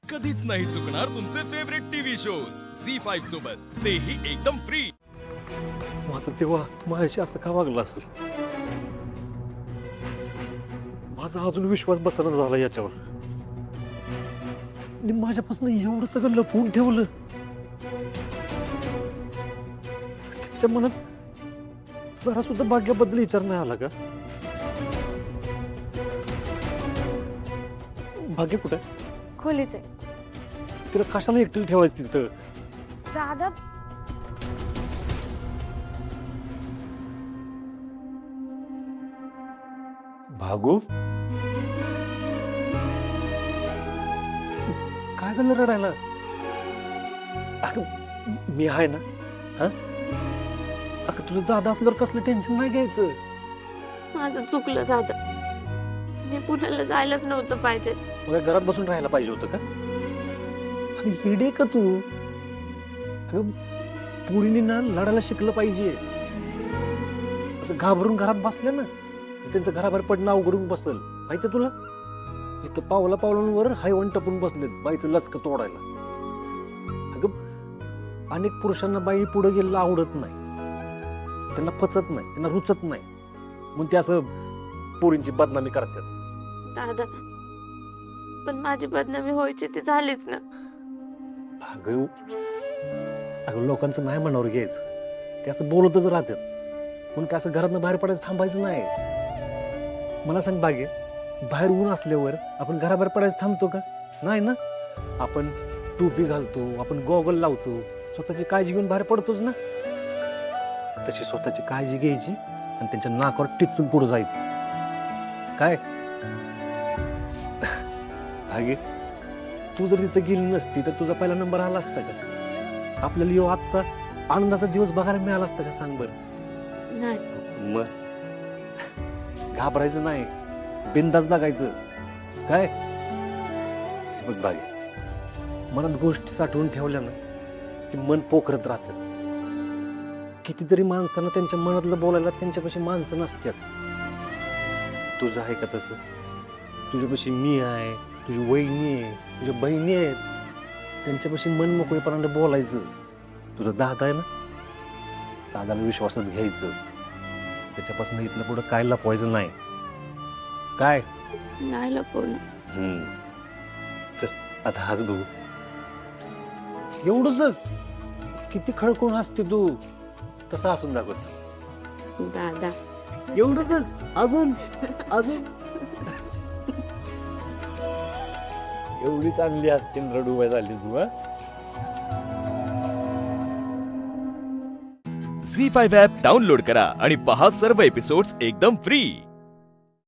कधीच नाही चुकणार तुमचे फेवरेट टीव्ही शोज झी5 सोबत, तेही एकदम फ्री. माझं तेव्हा माझ्याशी असं का वागलं असेल? माझा अजून विश्वास बसना झाला याच्यावर. आणि माझ्यापासून एवढं सगळं लपवून ठेवलं. त्याच्या मनात जरा सुद्धा भाग्याबद्दल विचार नाही आला का? भाग्य कुठे? खोलीत आहे. तिला कशाला एकटीला ठेवायचं तिथं? दादा भागू, काय झालं रडायला? अगं मी आहे ना. हा, अगं तुझं दादा असल्यावर कसलं टेन्शन नाही घ्यायचं. माझं चुकलं दादा. मी पुण्याला जायलाच नव्हतं पाहिजे. मग घरात बसून राहायला पाहिजे होतं का? अगं येडे का तू? अगं पोरींनी ना लढायला शिकलं पाहिजे. असं घाबरून घरात बसल्या ना त्यांचं घराबाहेर पडणं अवघडून बसल. माहिती तुला, इथं पावला पावलांवर हायवण टपून बसलेत बाईचं लचकं तोडायला. अगं अनेक पुरुषांना बाई पुढे गेलेलं आवडत नाही, त्यांना पचत नाही, त्यांना रुचत नाही, म्हणून ते असं पोरींची बदनामी करतात. दादा पण माझी बदनामी व्हायची ती झालीच ना. अगं अगं लोकांचं नाही मनावर घ्यायचं. ते असं बोलतच राहतात, म्हणून काय असं घरातनं बाहेर पडायचं थांबायचं नाही. मला सांग बागे, बाहेर ऊन असल्यावर आपण घराबाहेर पडायचं थांबतो का? नाही ना. आपण टोपी घालतो, आपण गॉगल लावतो, स्वतःची काळजी घेऊन बाहेर पडतोच ना. तशी स्वतःची काळजी घ्यायची आणि त्यांच्या नाकावर टिचून पुढे जायचं. काय भागे, तू जर तिथं गेली नसती तर तुझा पहिला नंबर आला असता का? आपल्याला यो आजचा आनंदाचा दिवस बघायला मिळाला असता का? सांग बरं. नाही. मग घाबरायचं नाही, बिनधास्त जगायचं. काय बघ बागे, मनात गोष्टी साठवून ठेवल्या ना ते मन पोखरत राहतं. कितीतरी माणसांना त्यांच्या मनातलं बोलायला त्यांच्यापाशी माणसं नसतात. तुझं आहे का तसं? तुझ्यापाशी मी आहे, तुझी वहिनी आहे, तुझ्या बहिणी आहेत, त्यांच्यापाशी मन मोकळेपणाने बोलायचं. तुझा दादा आहे ना, दादाला विश्वासात घ्यायचं. त्याच्यापासून इथनं पुढं काय लपवायचं नाही. काय नाही लपवलं. चल आता हाच बघू. एवढंच? किती खळकून हसते तू, तसं हसून दाखवत. दादा एवढंच? अजून अजून एवढी चांगली असते रडूबाई झाली तू. झी5 ॲप डाउनलोड करा आणि पहा सर्व एपिसोड्स एकदम फ्री.